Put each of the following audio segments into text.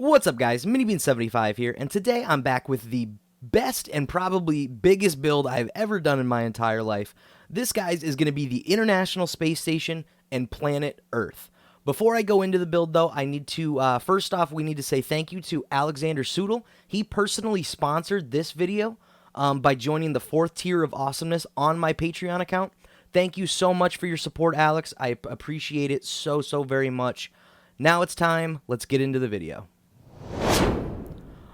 What's up, guys? MiniBean75 here, and today I'm back with the best and probably biggest build I've ever done in my entire life. This, guys, is going to be the International Space Station and planet Earth. Before I go into the build, though, I need to, first off, we need to say thank you to Alexander Soodle. He personally sponsored this video by joining the 4th tier of awesomeness on my Patreon account. Thank you so much for your support, Alex. I appreciate it so very much. Now it's time. Let's get into the video.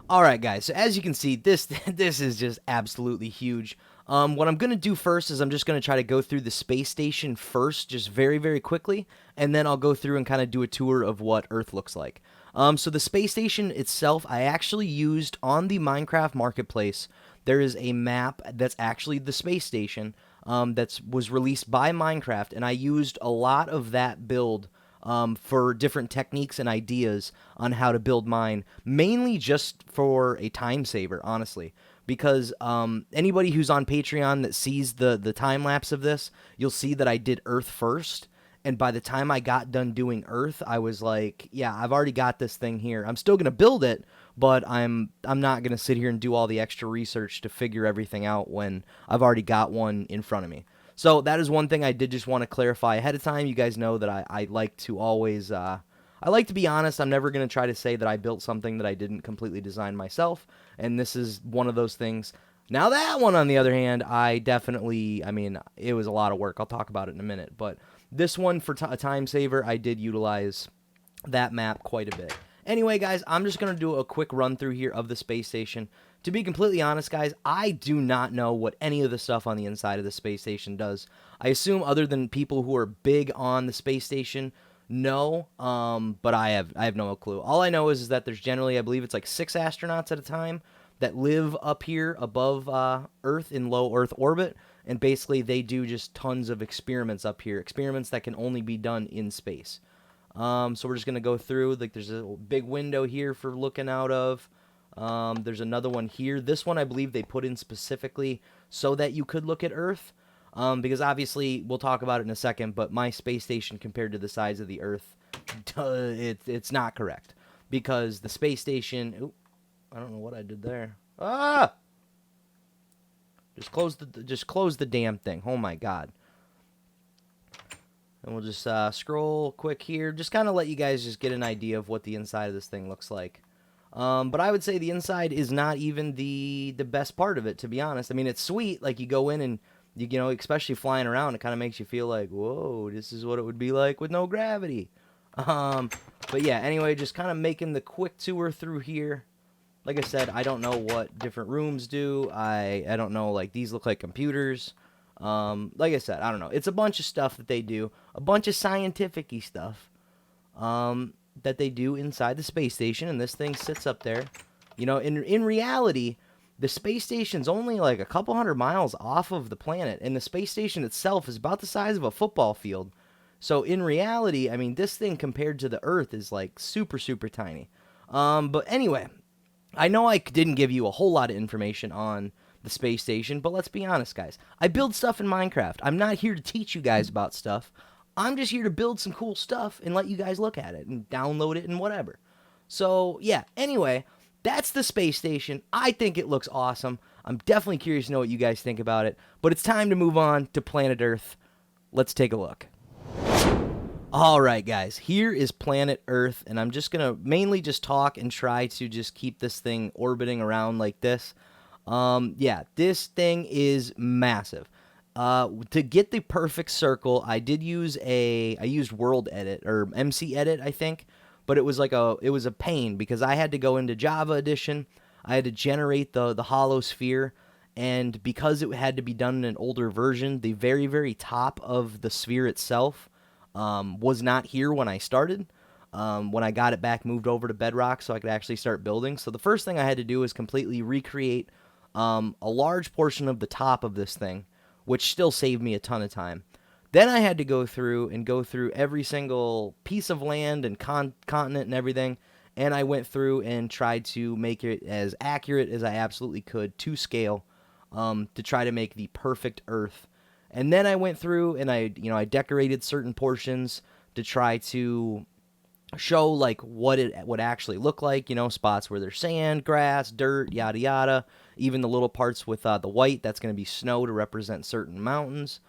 Alright, guys, so as you can see, this is just absolutely huge. What I'm going to do first is I'm just going to try to go through the space station first, just very quickly, and then I'll go through and kind of do a tour of what Earth looks like. So the space station itself, I actually used on the Minecraft Marketplace. There is a map that's actually the space station that was released by Minecraft, and I used a lot of that build for different techniques and ideas on how to build mine, mainly just for a time saver, honestly. Because anybody who's on Patreon that sees the time lapse of this, you'll see that I did Earth first. And by the time I got done doing Earth, I was like, yeah, I've already got this thing here. I'm still gonna build it, but I'm not gonna sit here and do all the extra research to figure everything out when I've already got one in front of me. So that is one thing I did just want to clarify ahead of time. You guys know that I like to always, I like to be honest. I'm never going to try to say that I built something that I didn't completely design myself, and this is one of those things. Now that one, on the other hand, I mean, it was a lot of work. I'll talk about it in a minute, but this one, for a time saver, I did utilize that map quite a bit. Anyway, guys, I'm just going to do a quick run through here of the space station. To be completely honest, guys, I do not know what any of the stuff on the inside of the space station does. I assume other than people who are big on the space station know, but I have no clue. All I know is that there's generally, I believe it's like 6 astronauts at a time that live up here above Earth in low Earth orbit, and basically they do just tons of experiments up here, experiments that can only be done in space. So we're just going to go through, like there's a big window here for looking out of. There's another one here. This one I believe they put in specifically so that you could look at Earth. Because obviously, we'll talk about it in a second, but my space station compared to the size of the Earth, it's not correct. Because the space station... Ooh, I don't know what I did there. Ah! Just close the damn thing. Oh my god. And we'll just scroll quick here. Just kind of let you guys just get an idea of what the inside of this thing looks like. But I would say the inside is not even the best part of it, to be honest. I mean, it's sweet. Like, you go in and, you know, especially flying around, it kind of makes you feel like, whoa, this is what it would be like with no gravity. But yeah, anyway, just kind of making the quick tour through here. Like I said, I don't know what different rooms do. I don't know, like, these look like computers. Like I said, I don't know. It's a bunch of stuff that they do. A bunch of scientific-y stuff. That they do inside the space station, and this thing sits up there. You know, in reality, the space station's only like a couple hundred miles off of the planet, and the space station itself is about the size of a football field. So in reality, I mean, this thing compared to the Earth is like super tiny. But anyway, I know I didn't give you a whole lot of information on the space station, but let's be honest, guys. I build stuff in Minecraft. I'm not here to teach you guys about stuff. I'm just here to build some cool stuff and let you guys look at it and download it and whatever. So, yeah, anyway, that's the space station. I think it looks awesome. I'm definitely curious to know what you guys think about it. But it's time to move on to planet Earth. Let's take a look. Alright, guys, here is planet Earth, and I'm just going to mainly just talk and try to just keep this thing orbiting around like this. Yeah, this thing is massive. To get the perfect circle, I used World Edit, or MC Edit, I think, but it was a pain, because I had to go into Java Edition, I had to generate the hollow sphere, and because it had to be done in an older version, the very top of the sphere itself, was not here when I started, when I got it back moved over to Bedrock so I could actually start building. So the first thing I had to do was completely recreate, a large portion of the top of this thing, which still saved me a ton of time. Then I had to go through every single piece of land and continent and everything, and I went through and tried to make it as accurate as I absolutely could to scale, to try to make the perfect Earth. And then I went through and I decorated certain portions to try to show like what it would actually look like, spots where there's sand, grass, dirt, yada yada. Even the little parts with the white, that's going to be snow to represent certain mountains.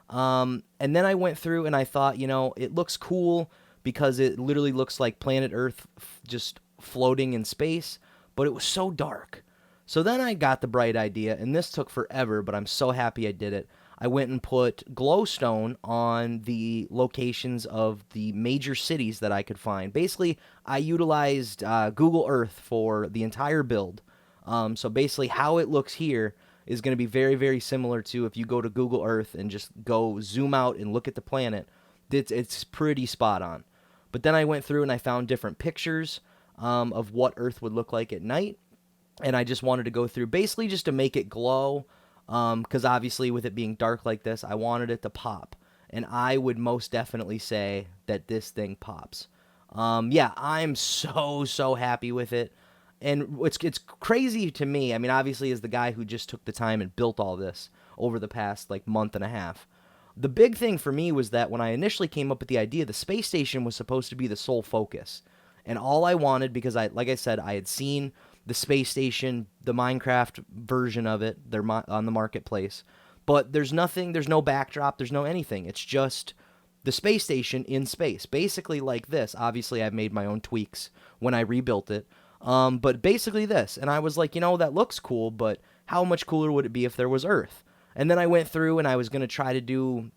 And then I went through and I thought, it looks cool because it literally looks like planet Earth just floating in space, but it was so dark. So then I got the bright idea, and this took forever, but I'm so happy I did it. I went and put glowstone on the locations of the major cities that I could find. Basically, I utilized Google Earth for the entire build. So basically, how it looks here is going to be very, very similar to if you go to Google Earth and just go zoom out and look at the planet. It's pretty spot on. But then I went through and I found different pictures of what Earth would look like at night. And I just wanted to go through basically just to make it glow. Because obviously with it being dark like this, I wanted it to pop. And I would most definitely say that this thing pops. Yeah, I'm so happy with it. And it's crazy to me. I mean, obviously, as the guy who just took the time and built all this over the past like month and a half, the big thing for me was that when I initially came up with the idea, the space station was supposed to be the sole focus, and all I wanted, because like I said, I had seen the space station, the Minecraft version of it, they're on the marketplace, but there's nothing, there's no backdrop, there's no anything. It's just the space station in space, basically like this. Obviously, I've made my own tweaks when I rebuilt it. But basically this. And I was like, that looks cool, but how much cooler would it be if there was Earth? And then I went through and I was going to try to do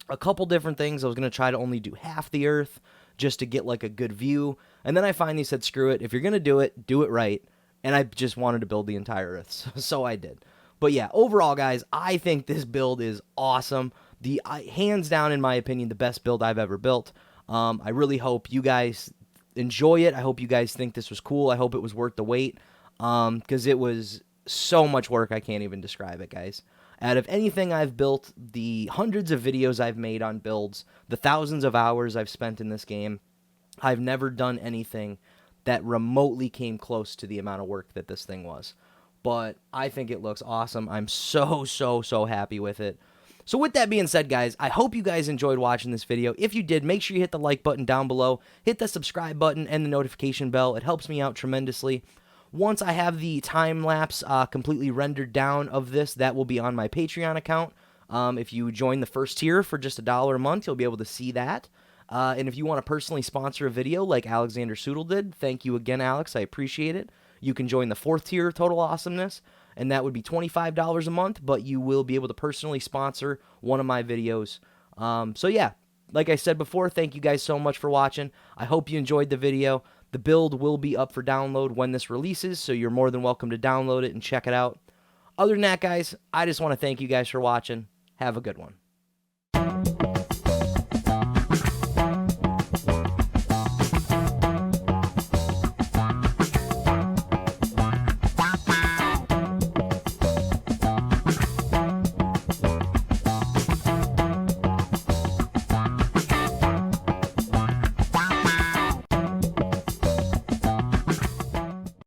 a couple different things. I was going to try to only do half the Earth just to get like a good view. And then I finally said, screw it. If you're going to do it right. And I just wanted to build the entire Earth. So I did. But yeah, overall, guys, I think this build is awesome. Hands down, in my opinion, the best build I've ever built. I really hope you guys enjoy it. I hope you guys think this was cool. I hope it was worth the wait, because it was so much work. I can't even describe it, guys. Out of anything I've built, the hundreds of videos I've made on builds, the thousands of hours I've spent in this game, I've never done anything that remotely came close to the amount of work that this thing was. But I think it looks awesome. I'm so happy with it. So with that being said, guys, I hope you guys enjoyed watching this video. If you did, make sure you hit the like button down below, hit the subscribe button, and the notification bell. It helps me out tremendously. Once I have the time-lapse completely rendered down of this, that will be on my Patreon account. If you join the first tier for just $1 a month, you'll be able to see that. And if you want to personally sponsor a video like Alexander Soodle did, thank you again, Alex. I appreciate it. You can join the 4th tier of Total Awesomeness, and that would be $25 a month, but you will be able to personally sponsor one of my videos. So yeah, like I said before, thank you guys so much for watching. I hope you enjoyed the video. The build will be up for download when this releases, so you're more than welcome to download it and check it out. Other than that, guys, I just want to thank you guys for watching. Have a good one.